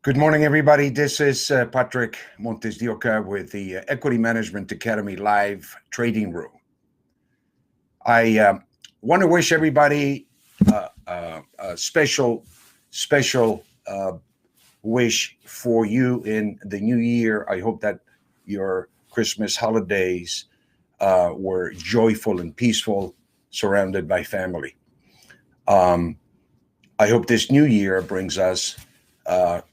Good morning, everybody. This is Patrick MontesDeOca with the Equity Management Academy live trading room. I want to wish everybody a special wish for you in the new year. I hope that your Christmas holidays were joyful and peaceful, surrounded by family. I hope this new year brings us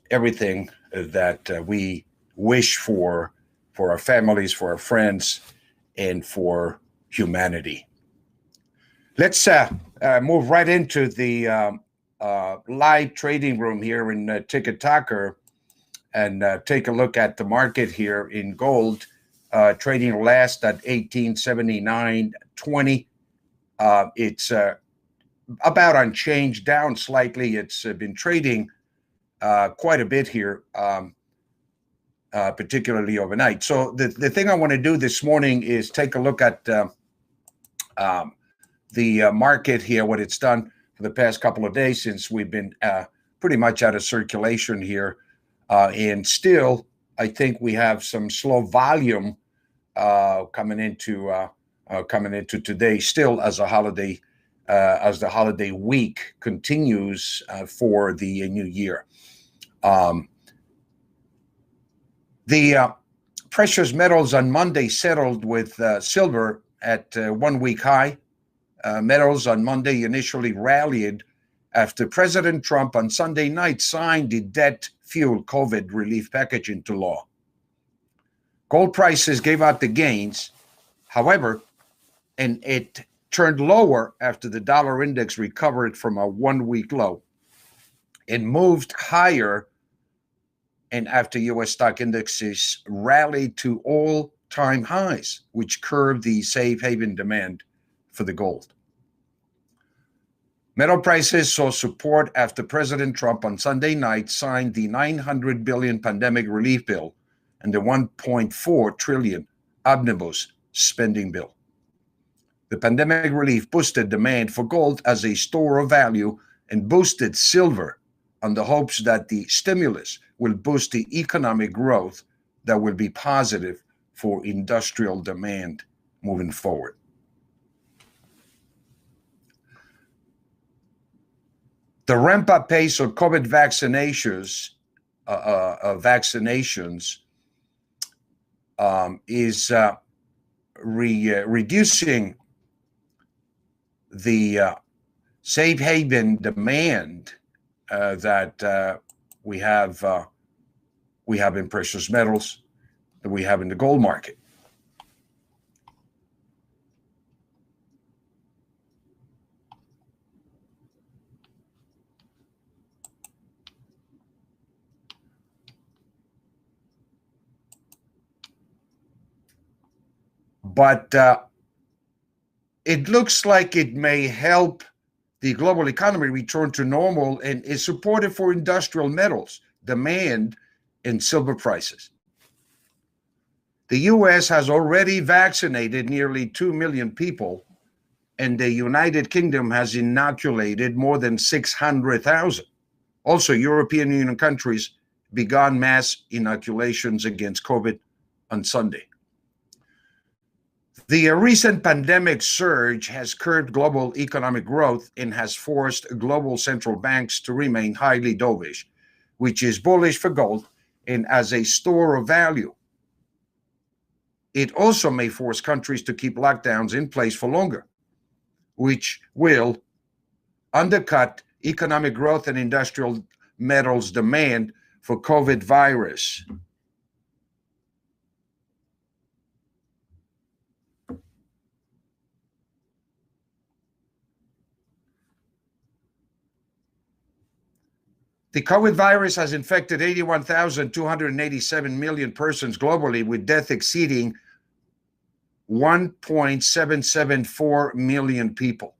everything that we wish for our families, for our friends, and for humanity. Let's move right into the live trading room here in Ticket Talker and take a look at the market here in gold, trading last at 1879.20. It's about unchanged, down slightly. It's been trading quite a bit here, particularly overnight. So the thing I want to do this morning is take a look at the market here, what it's done for the past couple of days since we've been pretty much out of circulation here. And still, I think we have some slow volume coming into today, still as a holiday, as the holiday week continues for the new year. The precious metals on Monday settled with silver at 1 week high. Metals on Monday initially rallied after President Trump on Sunday night signed the debt-fueled COVID relief package into law. Gold prices gave out the gains, however, and it turned lower after the dollar index recovered from a 1 week low. It moved higher, and after U.S. stock indexes rallied to all-time highs, which curbed the safe haven demand for the gold. Metal prices saw support after President Trump on Sunday night signed the $900 billion pandemic relief bill and the $1.4 trillion omnibus spending bill. The pandemic relief boosted demand for gold as a store of value and boosted silver on the hopes that the stimulus will boost the economic growth that will be positive for industrial demand moving forward. The ramp-up pace of COVID vaccinations is reducing the safe haven demand that we have in precious metals, that we have in the gold market. But it looks like it may help the global economy return to normal and is supportive for industrial metals, demand, and silver prices. The U.S. has already vaccinated nearly 2 million people, and the United Kingdom has inoculated more than 600,000. Also, European Union countries began mass inoculations against COVID on Sunday. The recent pandemic surge has curbed global economic growth and has forced global central banks to remain highly dovish, which is bullish for gold and as a store of value. It also may force countries to keep lockdowns in place for longer, which will undercut economic growth and industrial metals demand for COVID virus. The COVID virus has infected 81,287 million persons globally, with death exceeding 1.774 million people.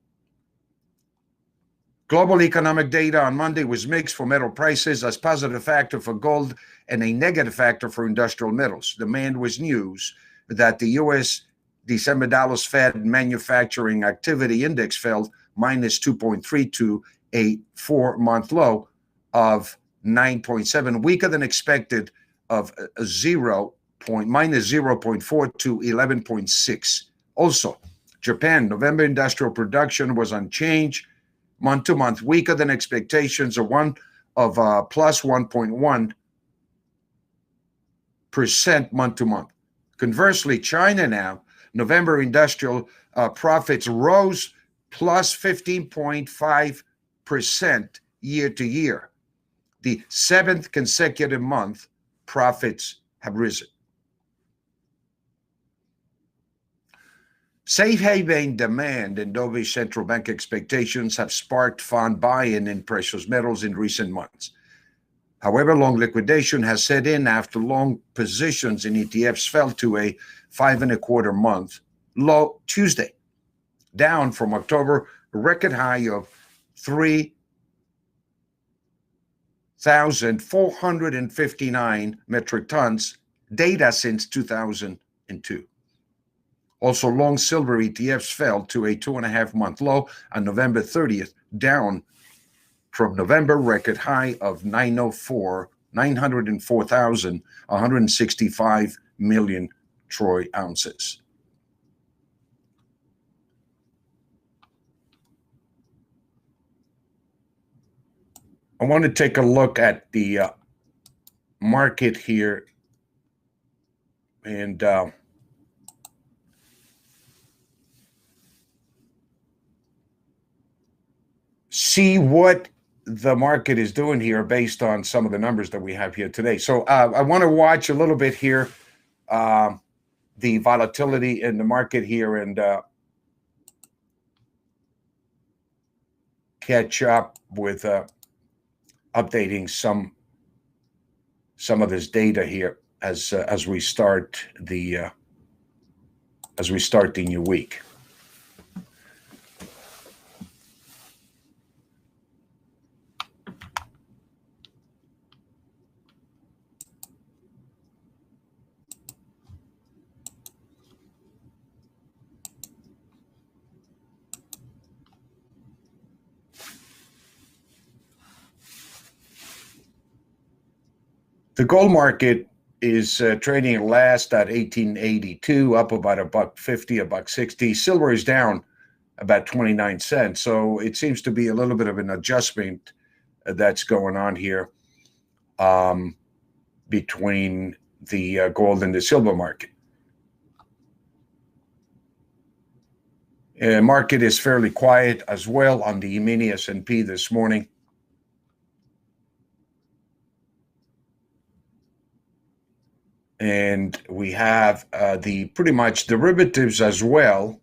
Global economic data on Monday was mixed for metal prices, as positive factor for gold and a negative factor for industrial metals. Demand was news that the U.S. December Dallas Fed Manufacturing Activity Index fell minus 2.3 to a 4-month low of 9.7, weaker than expected of minus 0.4 to 11.6. Also, Japan, November industrial production was unchanged, month-to-month, weaker than expectations of plus 1.1% month-to-month. Conversely, China now, November industrial profits rose plus 15.5% year-to-year. The 7th consecutive month, profits have risen. Safe haven demand and dovish central bank expectations have sparked fund buy-in in precious metals in recent months. However, long liquidation has set in after long positions in ETFs fell to a 5.25 month low Tuesday, down from October, a record high of 3,459 metric tons, data since 2002. Also, long silver ETFs fell to a 2.5-month low on November 30th, down from November record high of 904,165 million troy ounces. I want to take a look at the market here and see what the market is doing here based on some of the numbers that we have here today. So I want to watch a little bit here, the volatility in the market here, and catch up with updating some of this data here as we start the new week. The gold market is trading last at 1882, up about $1.50, $1.60. Silver is down about 29 cents. So it seems to be a little bit of an adjustment that's going on here between the gold and the silver market. Market is fairly quiet as well on the mini S&P this morning. And we have the pretty much derivatives as well.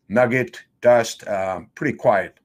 Nugget, dust, pretty quiet.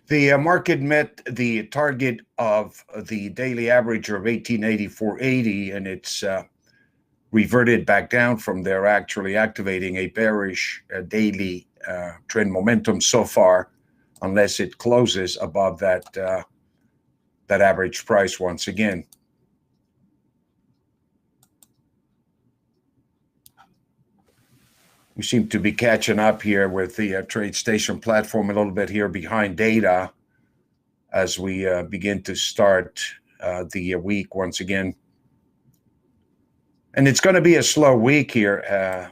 The market met the target of the daily average of 1884.80, and it's reverted back down from there, actually activating a bearish daily trend momentum so far, unless it closes above that average price once again. We seem to be catching up here with the TradeStation platform a little bit here behind data as we begin to start the week once again. And it's going to be a slow week here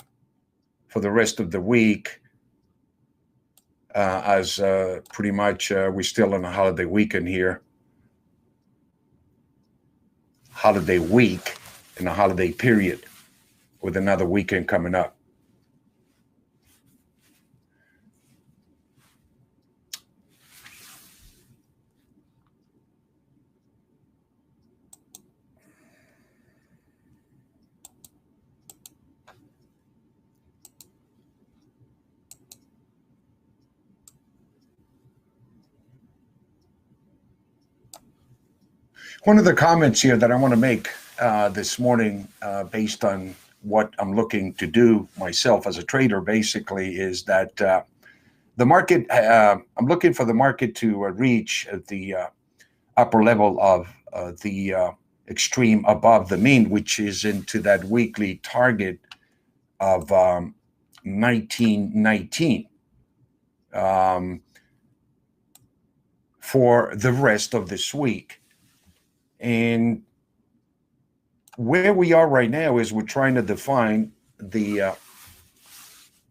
for the rest of the week, as pretty much we're still on a holiday weekend here. Holiday week and a holiday period with another weekend coming up. One of the comments here that I want to make this morning, based on what I'm looking to do myself as a trader, basically, is that the market, I'm looking for the market to reach the upper level of the extreme above the mean, which is into that weekly target of 1919 for the rest of this week. And where we are right now is we're trying to define the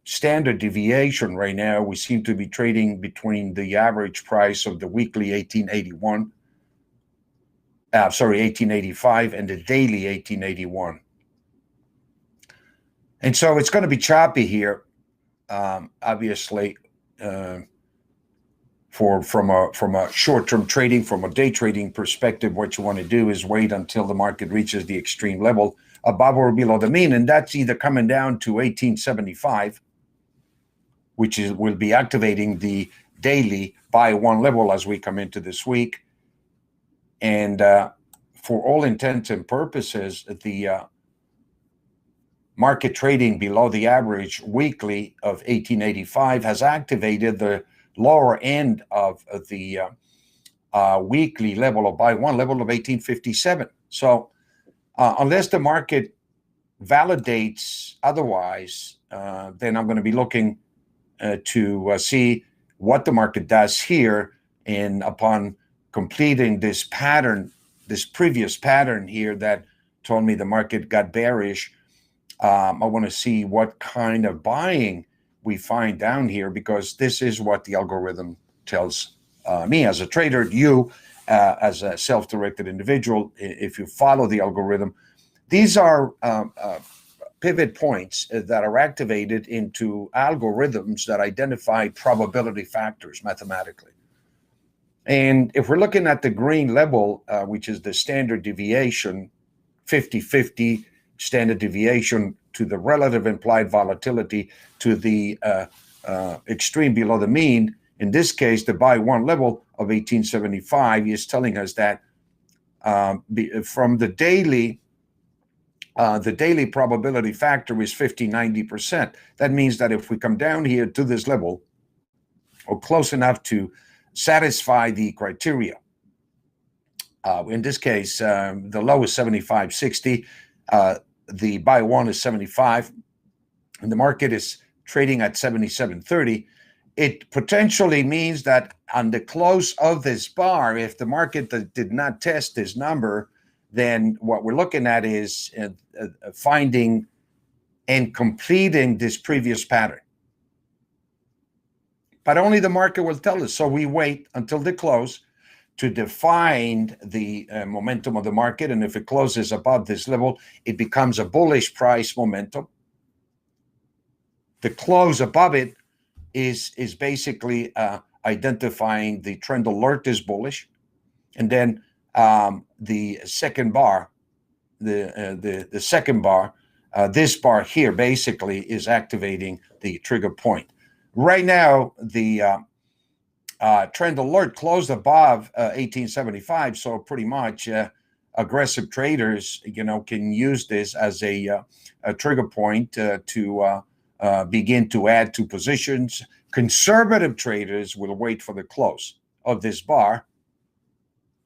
standard deviation right now. We seem to be trading between the average price of the weekly 1885 and the daily 1881. And so it's going to be choppy here, obviously, from a short-term trading, from a day trading perspective. What you want to do is wait until the market reaches the extreme level above or below the mean, and that's either coming down to 1875, which will be activating the daily buy one level as we come into this week. And for all intents and purposes, the market trading below the average weekly of 1885 has activated the lower end of the weekly level of buy one level of 1857. So unless the market validates otherwise, then I'm going to be looking to see what the market does here. And upon completing this pattern, this previous pattern here that told me the market got bearish, I want to see what kind of buying we find down here, because this is what the algorithm tells me as a trader, you as a self-directed individual. If you follow the algorithm, these are pivot points that are activated into algorithms that identify probability factors mathematically. And if we're looking at the green level, which is the standard deviation, 50-50 standard deviation to the relative implied volatility to the extreme below the mean, in this case, the buy one level of 1875 is telling us that from the daily probability factor is 50-90%. That means that if we come down here to this level, or close enough to satisfy the criteria, in this case, the low is 75.60, the buy one is 75, and the market is trading at 77.30. It potentially means that on the close of this bar, if the market did not test this number, then what we're looking at is finding and completing this previous pattern. But only the market will tell us. So we wait until the close to define the momentum of the market. And if it closes above this level, it becomes a bullish price momentum. The close above it is basically identifying the trend alert is bullish. And then the second bar, the second bar, this bar here basically is activating the trigger point. Right now, the trend alert closed above 1875, so pretty much aggressive traders, can use this as a trigger point to begin to add to positions. Conservative traders will wait for the close of this bar,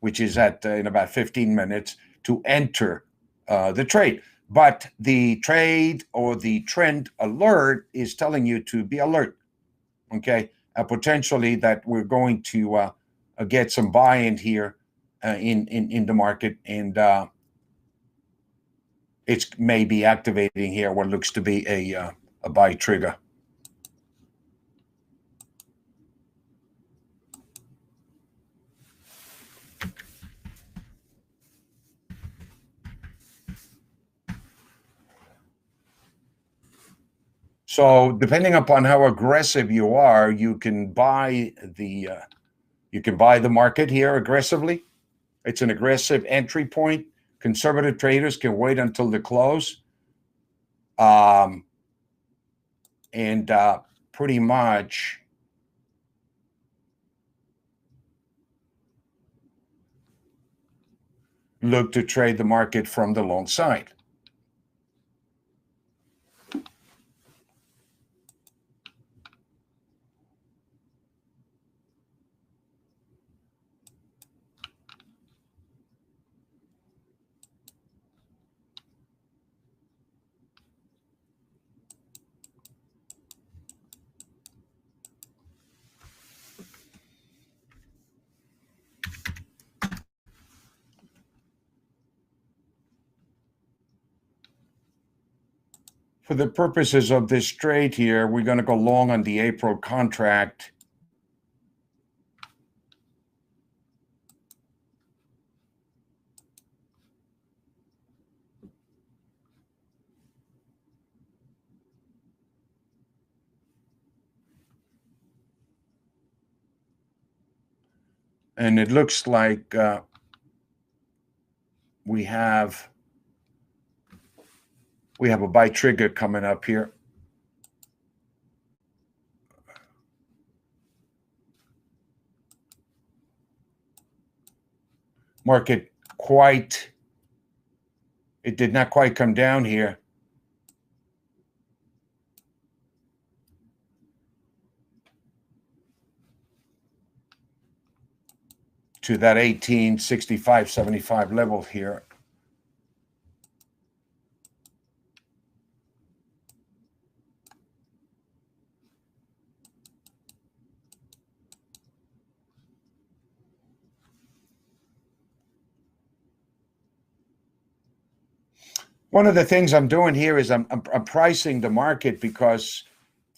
which is at in about 15 minutes, to enter the trade. But the trade or the trend alert is telling you to be alert, okay? Potentially that we're going to get some buy-in here in the market, and it's maybe activating here what looks to be a buy trigger. So depending upon how aggressive you are, you can buy the market here aggressively. It's an aggressive entry point. Conservative traders can wait until the close, and pretty much look to trade the market from the long side. For the purposes of this trade here, we're going to go long on the April contract. And it looks like we have a buy trigger coming up here. Market it did not quite come down here. To that 1865.75 level here. One of the things I'm doing here is I'm pricing the market, because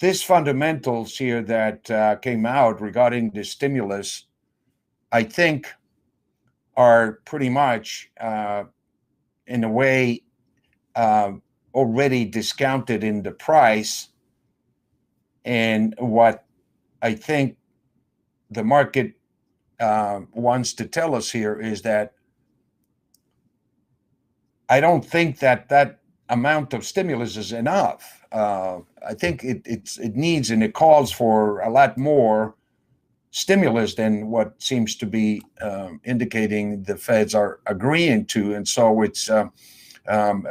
this fundamentals here that came out regarding the stimulus, I think, are pretty much, in a way, already discounted in the price. And what I think the market wants to tell us here is that I don't think that amount of stimulus is enough. I think it needs and it calls for a lot more stimulus than what seems to be indicating the Feds are agreeing to, and so it's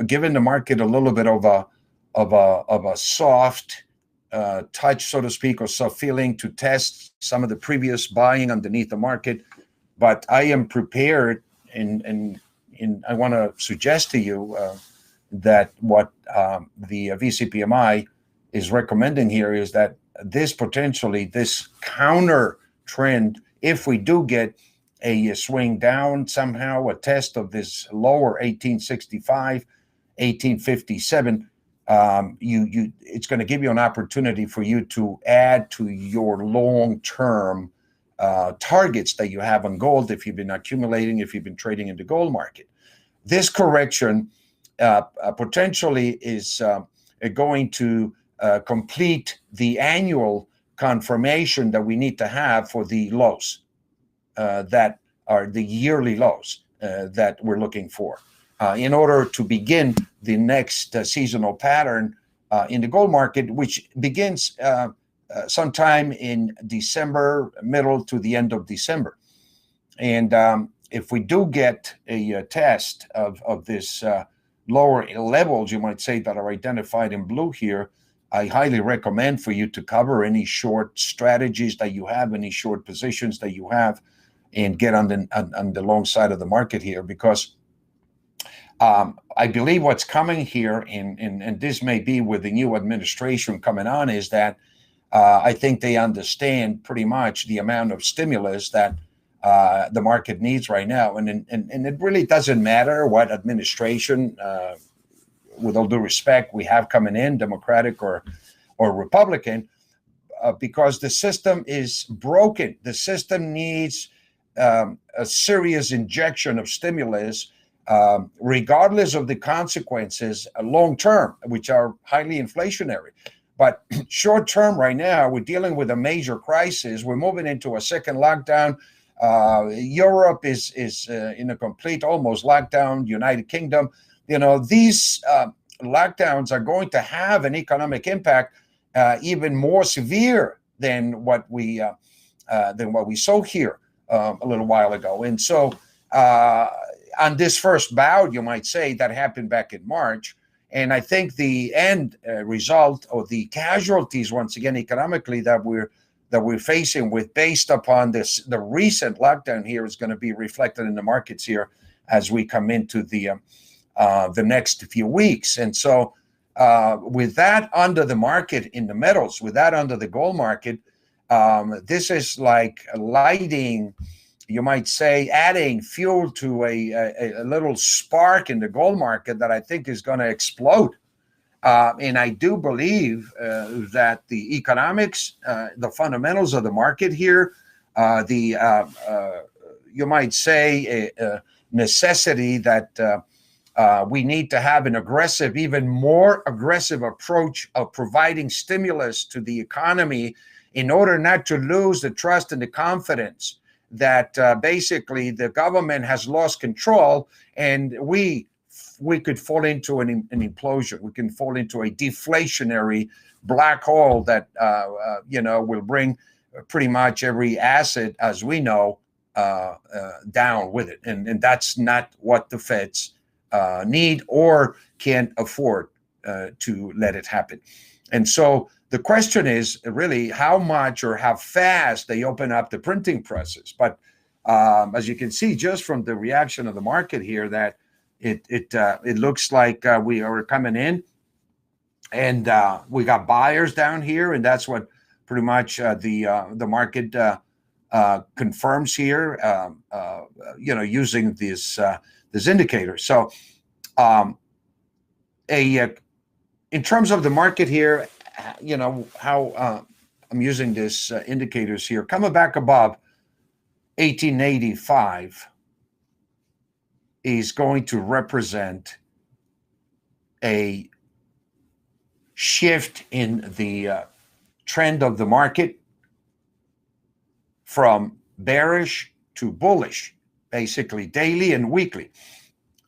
giving the market a little bit of a soft touch, so to speak, or soft feeling to test some of the previous buying underneath the market. But I am prepared, and I want to suggest to you that what the VCPMI is recommending here is that this counter trend, if we do get a swing down somehow, a test of this lower 1865, 1857, it's going to give you an opportunity for you to add to your long-term targets that you have on gold if you've been accumulating, if you've been trading in the gold market. This correction potentially is going to complete the annual confirmation that we need to have for the lows that are the yearly lows that we're looking for in order to begin the next seasonal pattern in the gold market, which begins sometime in December, middle to the end of December. And if we do get a test of this lower levels, you might say, that are identified in blue here, I highly recommend for you to cover any short strategies that you have, any short positions that you have, and get on the long side of the market here, because I believe what's coming here, and this may be with the new administration coming on, is that I think they understand pretty much the amount of stimulus that the market needs right now. And it really doesn't matter what administration, with all due respect, we have coming in, Democratic or Republican, because the system is broken. The system needs a serious injection of stimulus, regardless of the consequences long term, which are highly inflationary. But short term, right now, we're dealing with a major crisis. We're moving into a second lockdown. Europe is in a complete almost lockdown. United Kingdom, these lockdowns are going to have an economic impact even more severe than what we saw here a little while ago. And so on this first bout, you might say, that happened back in March. And I think the end result, or the casualties, once again, economically, that we're facing with, based upon the recent lockdown here, is going to be reflected in the markets here as we come into the next few weeks. And so with that under the market in the metals, with that under the gold market, this is like lighting, you might say, adding fuel to a little spark in the gold market that I think is going to explode. And I do believe that the economics, the fundamentals of the market here, you might say, a necessity that we need to have an aggressive, even more aggressive approach of providing stimulus to the economy in order not to lose the trust and the confidence that basically the government has lost control, and we could fall into an implosion. We can fall into a deflationary black hole that will bring pretty much every asset, as we know, down with it. And that's not what the Feds need or can't afford to let it happen. And so the question is really how much or how fast they open up the printing presses. But as you can see, just from the reaction of the market here, that it looks like we are coming in, and we got buyers down here, and that's what pretty much the market confirms here. Using this indicator. So, in terms of the market here, how I'm using this indicators here, coming back above 1885 is going to represent a shift in the trend of the market from bearish to bullish, basically daily and weekly.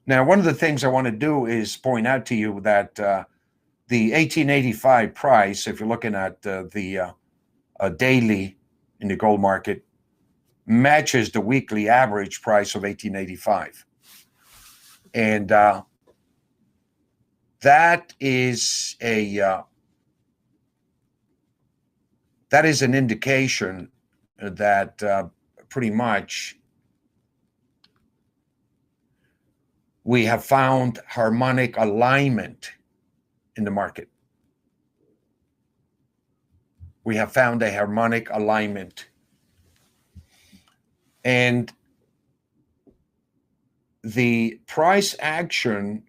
Now, one of the things I want to do is point out to you that the 1885 price, if you're looking at the daily in the gold market, matches the weekly average price of 1885. And that is an indication that pretty much we have found harmonic alignment in the market. We have found a harmonic alignment. And the price action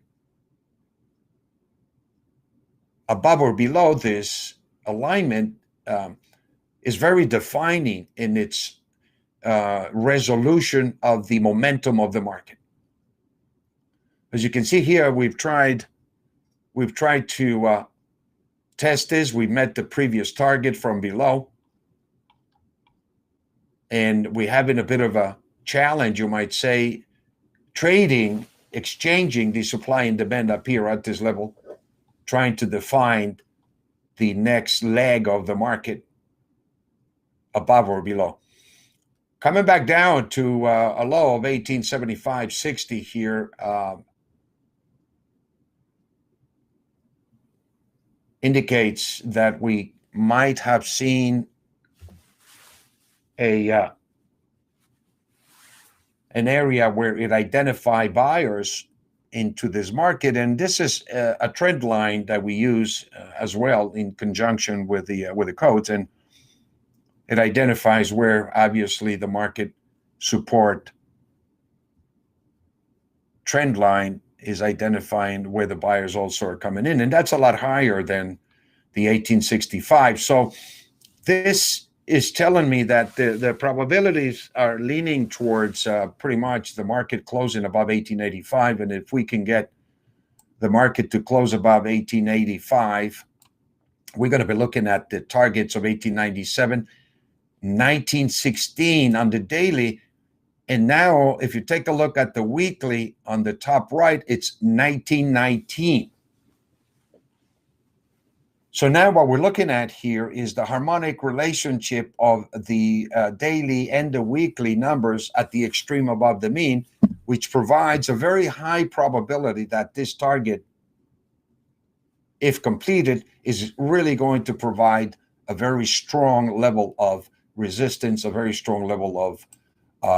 above or below this alignment is very defining in its resolution of the momentum of the market. As you can see here, we've tried to test this. We met the previous target from below, and we're having a bit of a challenge, you might say, exchanging the supply and demand up here at this level, trying to define the next leg of the market above or below. Coming back down to a low of 1875.60 here, indicates that we might have seen an area where it identified buyers into this market. And this is a trend line that we use as well in conjunction with the codes, and it identifies where obviously the market support trend line is identifying where the buyers also are coming in, and that's a lot higher than the 1865. So this is telling me that the probabilities are leaning towards pretty much the market closing above 1885. And if we can get the market to close above 1885, we're going to be looking at the targets of 1897, 1916 on the daily. And now, if you take a look at the weekly on the top right, it's 1919. So now what we're looking at here is the harmonic relationship of the daily and the weekly numbers at the extreme above the mean, which provides a very high probability that this target, if completed, is really going to provide a very strong level of resistance, a very strong level of,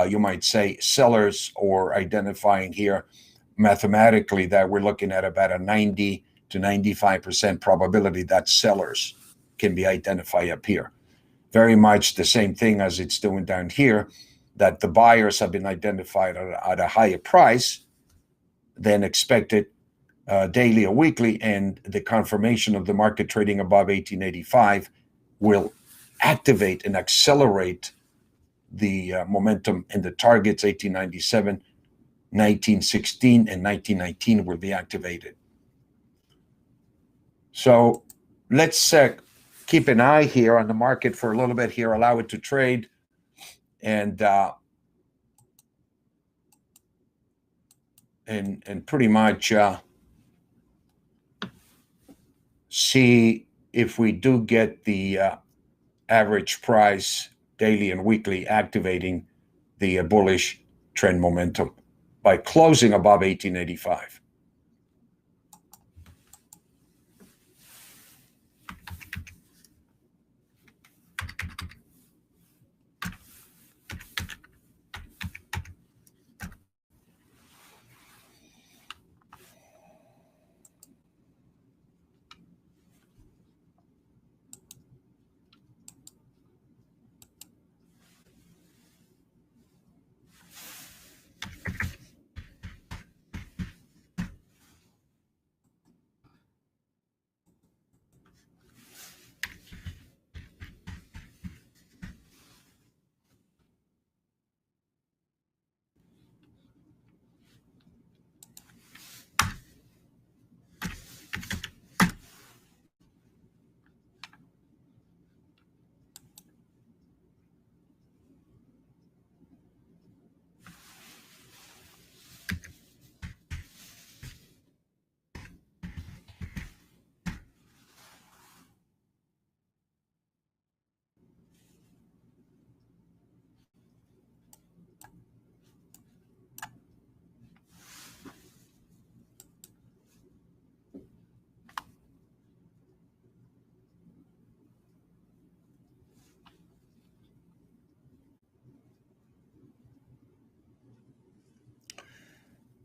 you might say, sellers, or identifying here mathematically that we're looking at about a 90 to 95% probability that sellers can be identified up here. Very much the same thing as it's doing down here, that the buyers have been identified at a higher price than expected daily or weekly, and the confirmation of the market trading above 1885 will activate and accelerate the momentum in the targets. 1897, 1916, and 1919 will be activated. So let's keep an eye here on the market for a little bit here, allow it to trade, and pretty much see if we do get the average price daily and weekly activating the bullish trend momentum by closing above 1885.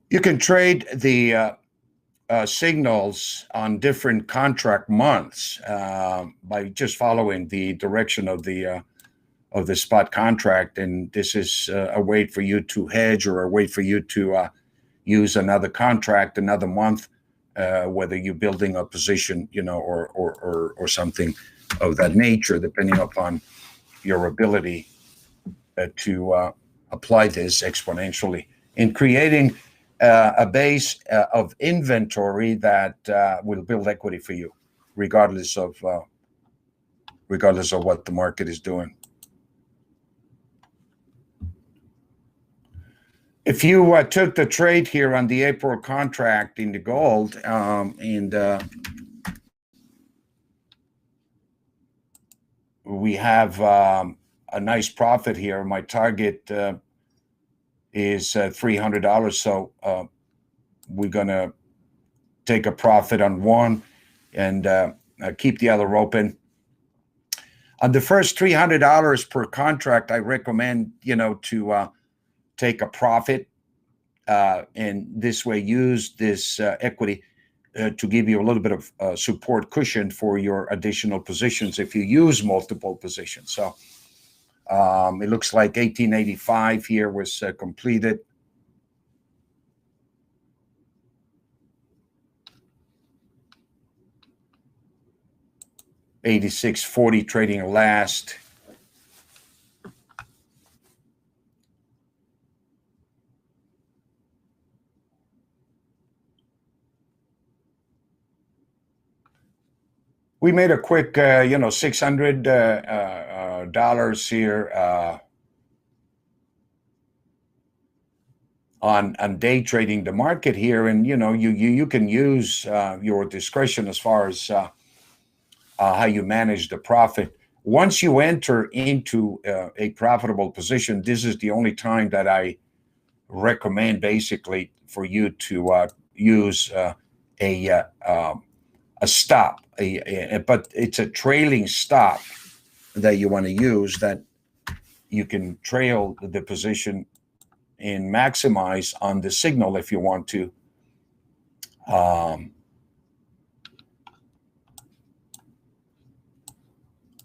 You can trade the signals on different contract months by just following the direction of the spot contract, and this is a way for you to hedge, or a way for you to use another contract another month, whether you're building a position, or something of that nature, depending upon your ability to apply this exponentially in creating a base of inventory that will build equity for you, regardless of what the market is doing. If you took the trade here on the April contract in the gold, and we have a nice profit here. My target is $300. So we're going to take a profit on one and keep the other open. On the first $300 per contract, I recommend, to take a profit and this way use this equity to give you a little bit of support cushion for your additional positions if you use multiple positions. So it looks like 1885 here was completed. $86.40 trading last. We made a quick, $600 here on day trading the market here, and you can use your discretion as far as how you manage the profit. Once you enter into a profitable position, this is the only time that I recommend basically for you to use a stop, but it's a trailing stop that you want to use, that you can trail the position and maximize on the signal if you want to.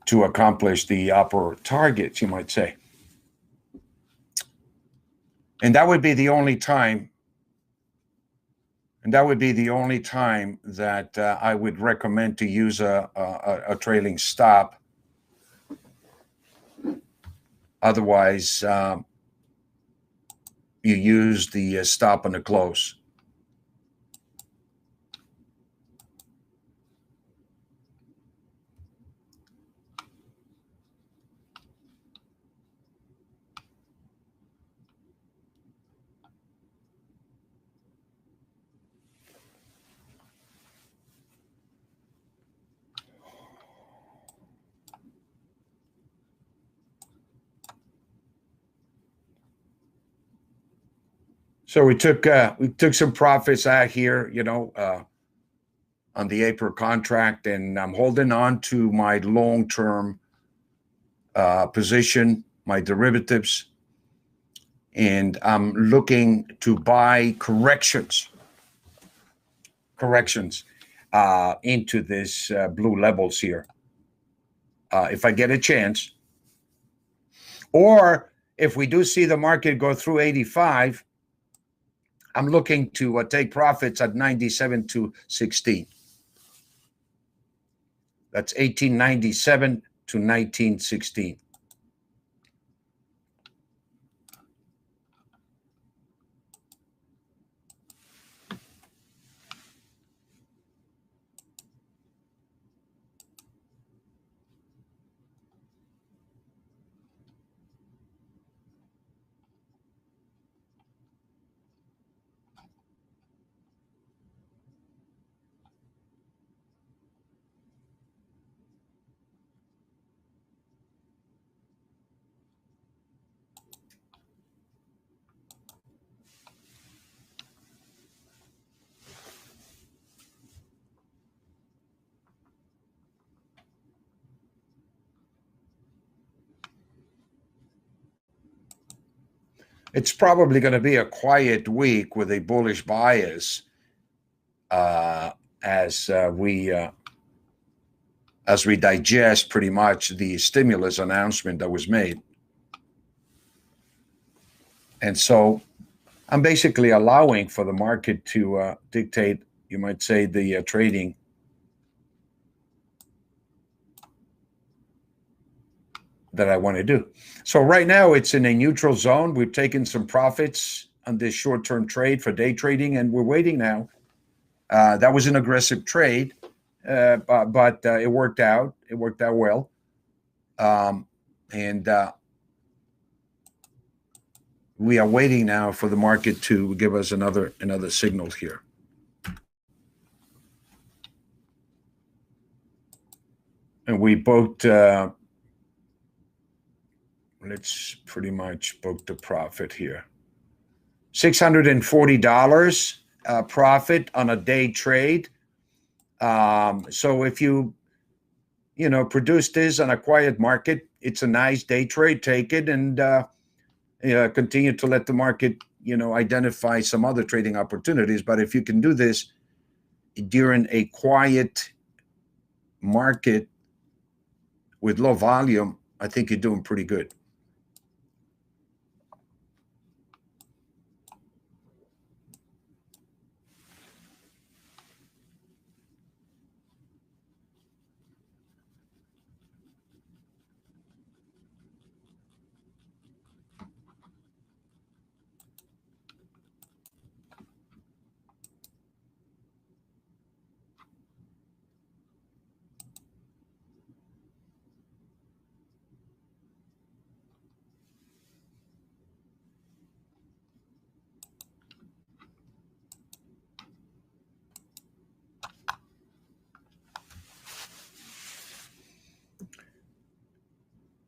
To accomplish the upper targets, you might say. And that would be the only time. And that would be the only time that I would recommend to use a trailing stop. Otherwise, you use the stop on the close. So we took some profits out here, on the April contract, and I'm holding on to my long-term position, my derivatives, and I'm looking to buy corrections into this blue levels here, if I get a chance, or if we do see the market go through 85. I'm looking to take profits at 97 to 16. That's 1897 to 1916. It's probably going to be a quiet week with a bullish bias as we digest pretty much the stimulus announcement that was made. And so I'm basically allowing for the market to dictate, you might say, the trading. That I want to do. So right now it's in a neutral zone. We've taken some profits on this short-term trade for day trading, and we're waiting now. That was an aggressive trade, but it worked out. It worked out well, and we are waiting now for the market to give us another signal here. And we booked. Let's pretty much book the profit here. $640 profit on a day trade. So if you produce this on a quiet market, it's a nice day trade. Take it and continue to let the market, identify some other trading opportunities. But if you can do this during a quiet market with low volume, I think you're doing pretty good.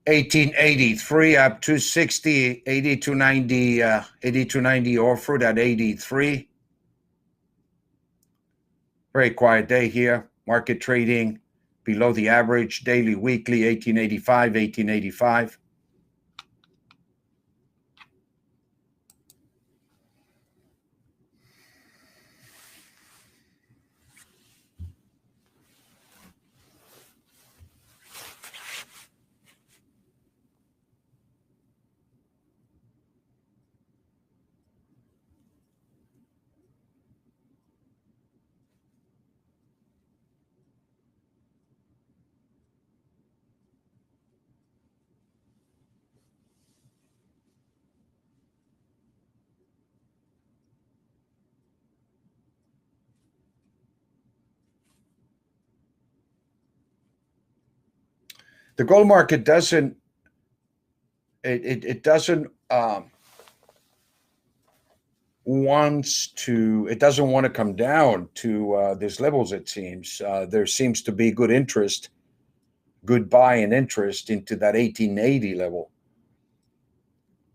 $18.83 up 260, 82.90, 82.90 offered at 83. Very quiet day here. Market trading below the average. Daily, weekly, 18.85, 18.85. The gold market doesn't want to come down to these levels. It seems there seems to be good interest, good buying interest into that 1880 level.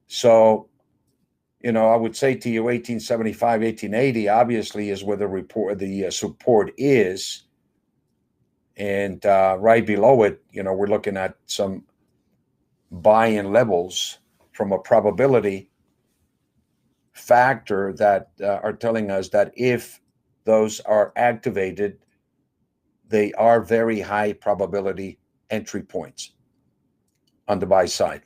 So, I would say to you, 1875, 1880 obviously is where the support is. And right below it, we're looking at some buy-in levels from a probability factor that are telling us that if those are activated, they are very high probability entry points on the buy side.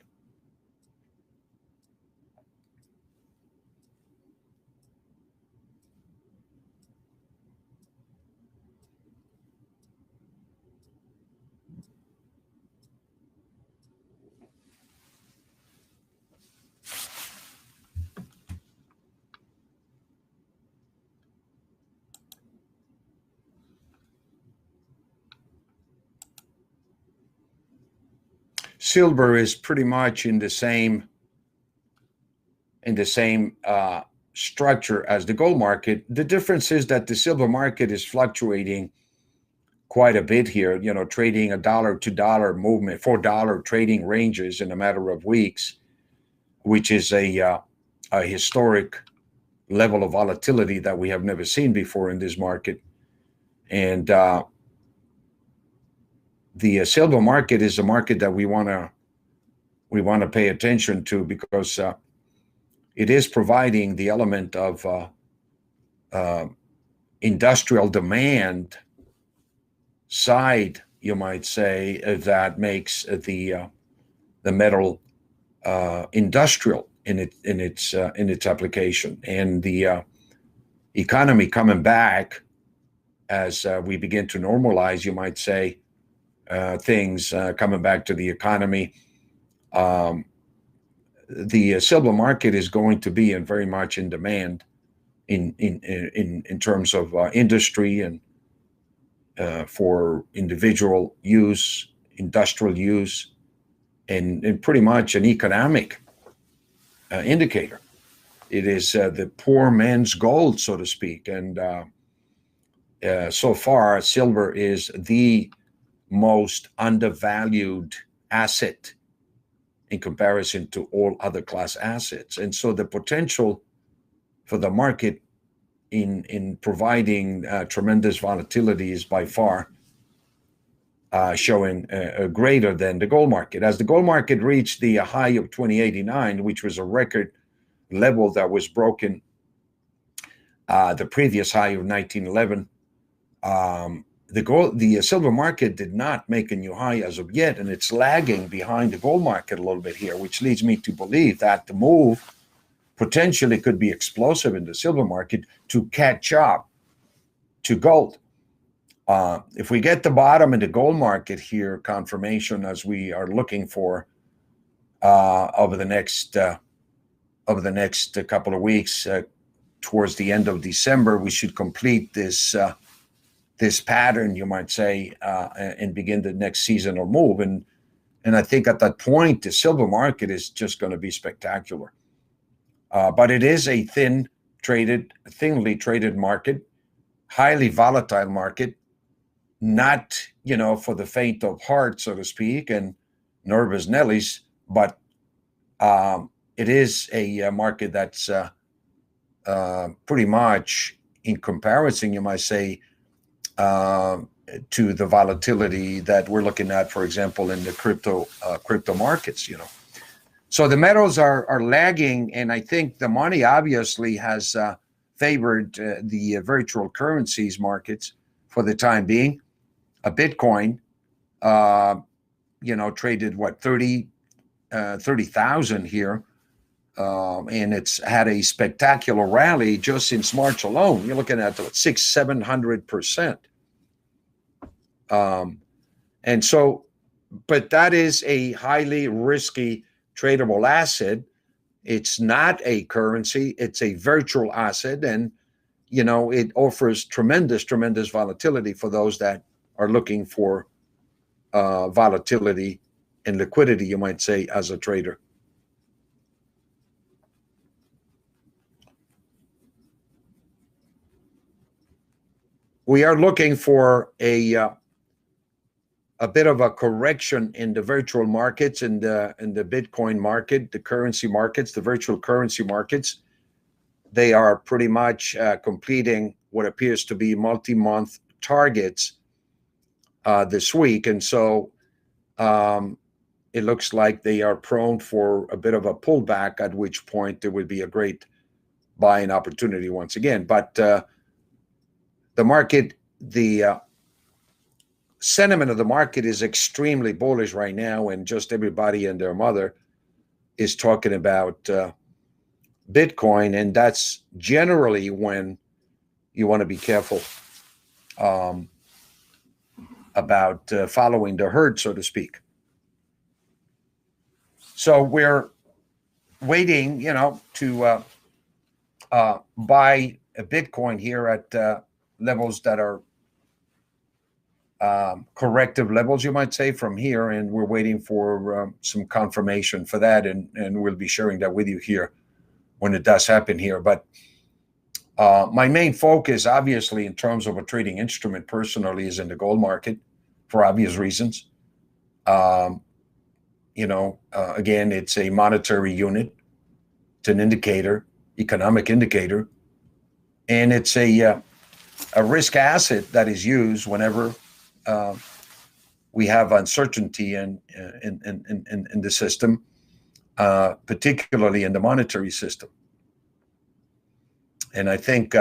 Silver is pretty much in the same structure as the gold market. The difference is that the silver market is fluctuating quite a bit here, trading $1 $2 movement, $4 trading ranges in a matter of weeks, which is a historic level of volatility that we have never seen before in this market. And the silver market is a market that we want to pay attention to, because it is providing the element of industrial demand side, you might say, that makes the metal industrial in its application. And the economy coming back as we begin to normalize, you might say, things coming back to the economy. The silver market is going to be very much in demand in terms of industry and for individual use, industrial use, and pretty much an economic indicator. It is the poor man's gold, so to speak. And so far, silver is the most undervalued asset in comparison to all other class assets. And so the potential for the market in providing tremendous volatility is by far showing greater than the gold market. As the gold market reached the high of 2089, which was a record level that was broken the previous high of 1911, the silver market did not make a new high as of yet, and it's lagging behind the gold market a little bit here, which leads me to believe that the move potentially could be explosive in the silver market to catch up to gold. If we get the bottom in the gold market here, confirmation as we are looking for over the next couple of weeks, towards the end of December, we should complete this pattern, you might say, and begin the next seasonal move. And I think at that point, the silver market is just going to be spectacular. But it is a thinly traded market, highly volatile market, not, for the faint of heart, so to speak, and nervous Nellies, but it is a market that's pretty much in comparison, you might say, to the volatility that we're looking at, for example, in the crypto markets, So the metals are lagging, and I think the money obviously has favored the virtual currencies markets for the time being. A Bitcoin, traded 30,000 here, and it's had a spectacular rally just since March alone. You're looking at 600-700%. And so, but that is a highly risky tradable asset. It's not a currency, it's a virtual asset. And, it offers tremendous volatility for those that are looking for volatility and liquidity, you might say, as a trader. We are looking for a bit of a correction in the virtual markets, in the Bitcoin market, the currency markets, the virtual currency markets. They are pretty much completing what appears to be multi-month targets this week. And so it looks like they are prone for a bit of a pullback, at which point there would be a great buying opportunity once again. But the market, the sentiment of the market is extremely bullish right now, and just everybody and their mother is talking about Bitcoin, and that's generally when you want to be careful about following the herd, so to speak. So we're waiting, to buy a Bitcoin here at levels that are corrective levels, you might say, from here, and we're waiting for some confirmation for that, and we'll be sharing that with you here when it does happen here. But my main focus, obviously, in terms of a trading instrument personally, is in the gold market for obvious reasons. Again, it's a monetary unit, it's an indicator, economic indicator, and it's a risk asset that is used whenever we have uncertainty in the system, particularly in the monetary system. And I think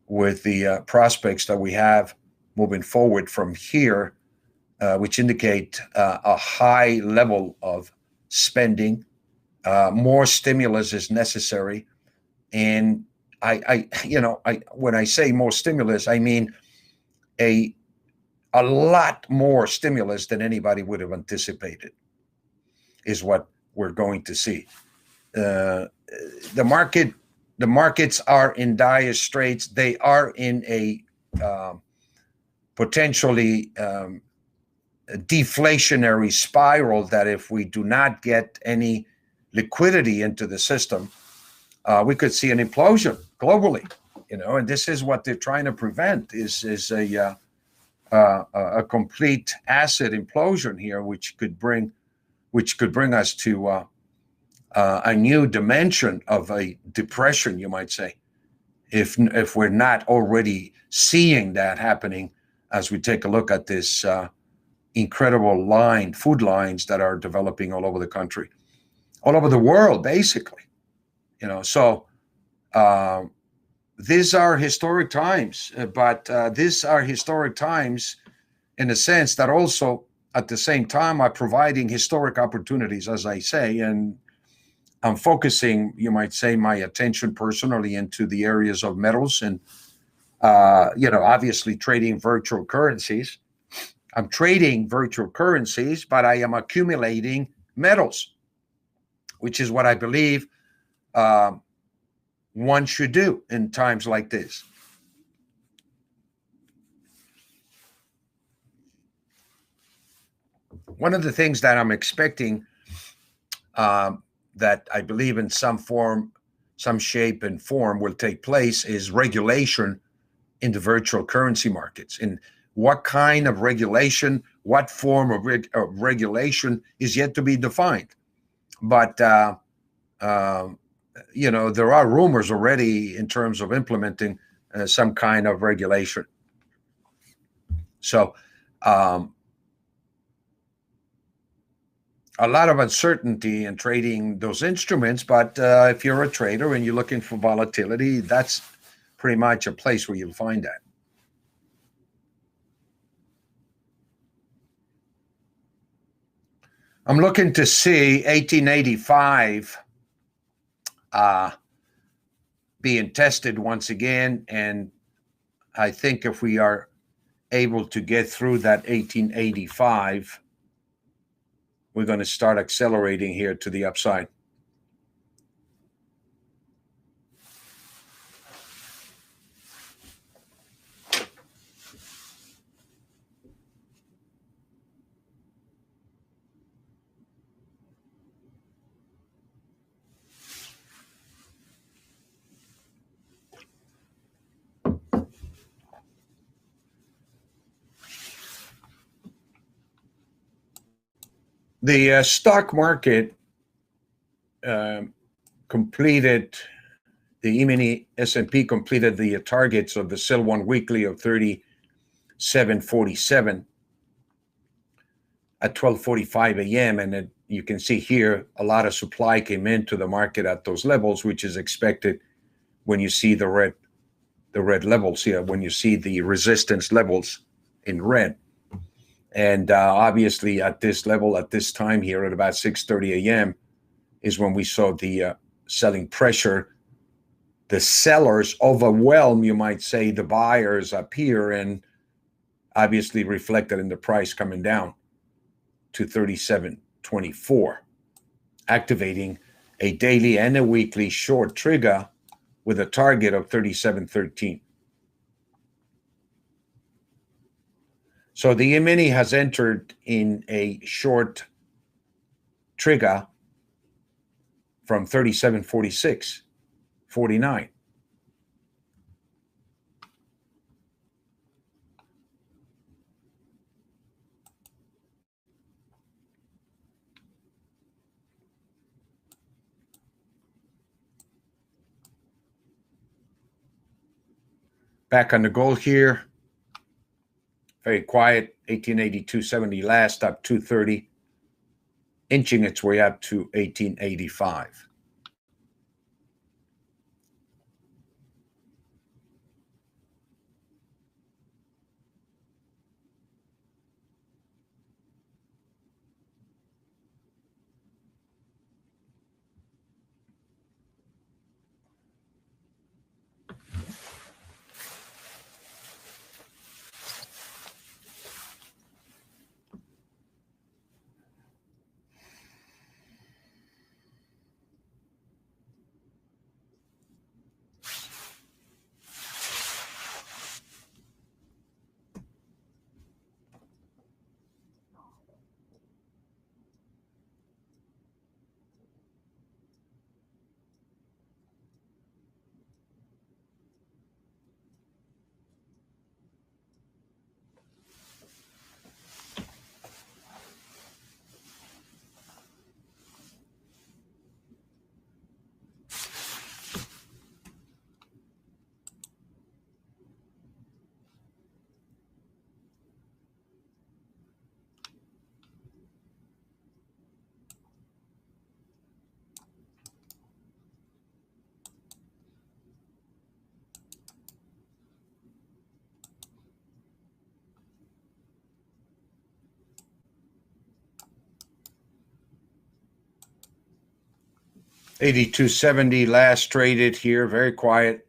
with the prospects that we have moving forward from here, which indicate a high level of spending, more stimulus is necessary. And when I say more stimulus, I mean a lot more stimulus than anybody would have anticipated is what we're going to see. The markets are in dire straits. They are in a potentially deflationary spiral that if we do not get any liquidity into the system, we could see an implosion globally. And this is what they're trying to prevent is a complete asset implosion here, which could bring us to a new dimension of a depression, you might say, if we're not already seeing that happening as we take a look at this incredible food lines that are developing all over the country, all over the world, basically. So these are historic times, but these are historic times in a sense that also at the same time are providing historic opportunities, as I say, and I'm focusing, you might say, my attention personally into the areas of metals and, obviously trading virtual currencies. I'm trading virtual currencies, but I am accumulating metals, which is what I believe one should do in times like this. One of the things that I'm expecting that I believe in some form, some shape and form will take place is regulation in the virtual currency markets. And what kind of regulation, what form of regulation is yet to be defined. But, there are rumors already in terms of implementing some kind of regulation. So, a lot of uncertainty in trading those instruments, but if you're a trader and you're looking for volatility, that's pretty much a place where you'll find that. I'm looking to see 1885 being tested once again, and I think if we are able to get through that 1885, we're going to start accelerating here to the upside. The stock market completed, the E-mini S&P completed the targets of the sell one weekly of 37.47 at 12:45 a.m. And you can see here a lot of supply came into the market at those levels, which is expected when you see the red levels here, when you see the resistance levels in red. And obviously at this level, at this time here at about 6:30 a.m. is when we saw the selling pressure. The sellers overwhelm, you might say, the buyers up here, and obviously reflected in the price coming down to 37.24, activating a daily and a weekly short trigger with a target of 37.13. So the E-mini has entered in a short trigger from 37.46.49. Back on the gold here. Very quiet, 1882.70 last, up 230, inching its way up to 1885. 82.70 last traded here, very quiet.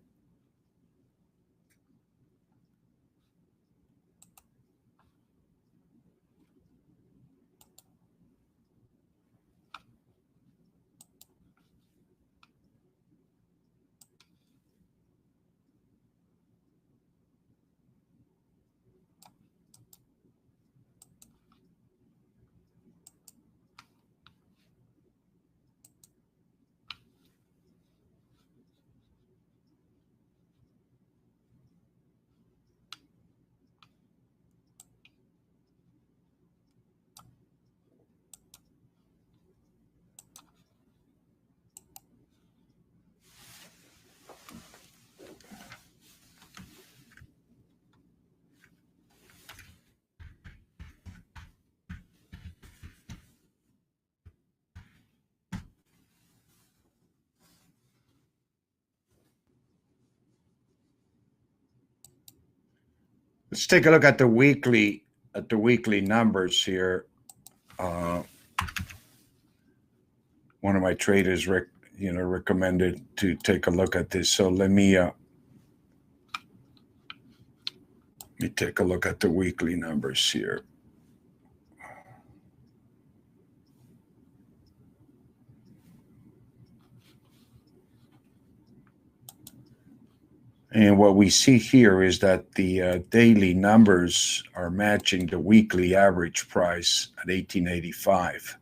Let's take a look at the weekly numbers here. One of my traders recommended to take a look at this. So let me take a look at the weekly numbers here. And what we see here is that the daily numbers are matching the weekly average price at 1885.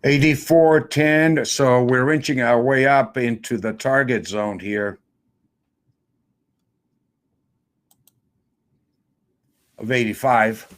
$84.10, so we're inching our way up into the target zone here of 85.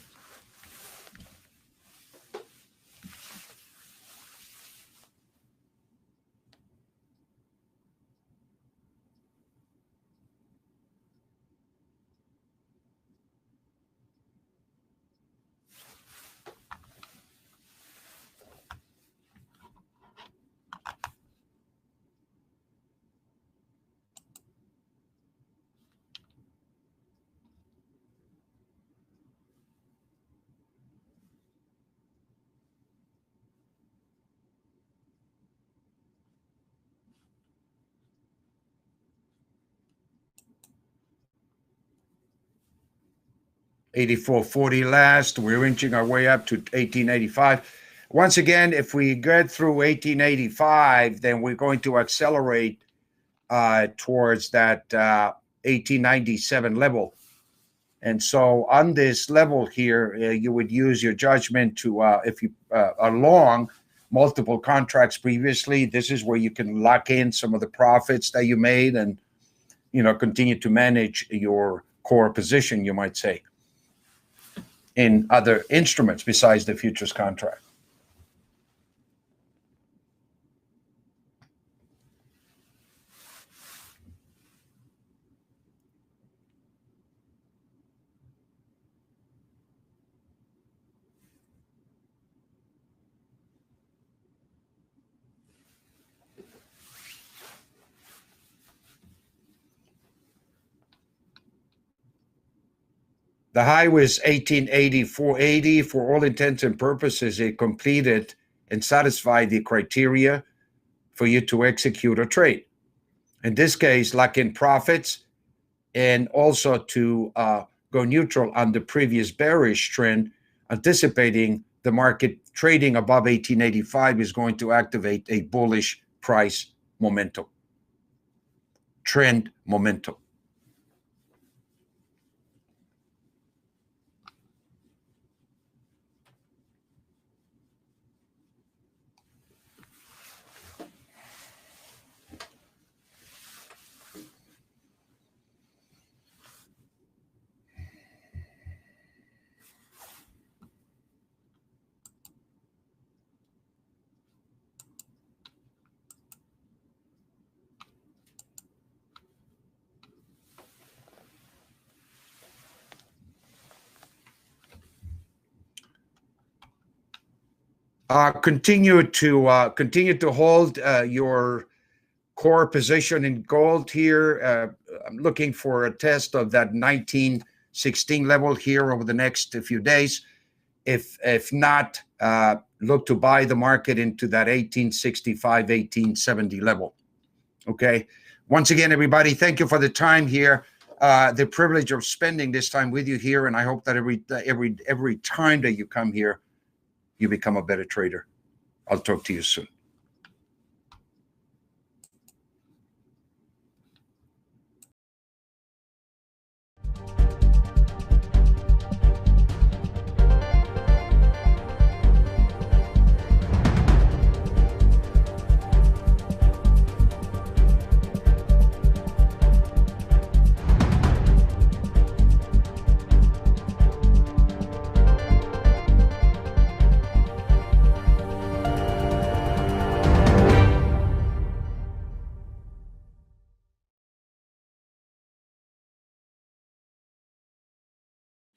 $84.40 last. We're inching our way up to 1885. Once again, if we get through 1885, then we're going to accelerate towards that 1897 level. And so on this level here, you would use your judgment to, if you are long multiple contracts previously, this is where you can lock in some of the profits that you made and, continue to manage your core position, you might say, in other instruments besides the futures contract. The high was 1884.80. For all intents and purposes, it completed and satisfied the criteria for you to execute a trade. In this case, lock in profits and also to go neutral on the previous bearish trend, anticipating the market trading above 1885 is going to activate a bullish price momentum, trend momentum. Continue to hold your core position in gold here. I'm looking for a test of that 1916 level here over the next few days. If not, look to buy the market into that 1865, 1870 level. Okay. Once again, everybody, thank you for the time here. The privilege of spending this time with you here, and I hope that every time that you come here, you become a better trader. I'll talk to you soon.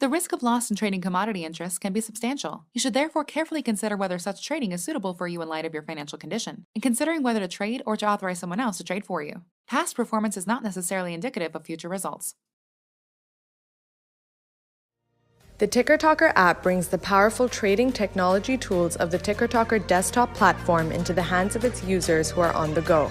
The risk of loss in trading commodity interests can be substantial. You should therefore carefully consider whether such trading is suitable for you in light of your financial condition, and considering whether to trade or to authorize someone else to trade for you. Past performance is not necessarily indicative of future results. The Ticker Talker app brings the powerful trading technology tools of the Ticker Talker desktop platform into the hands of its users who are on the go.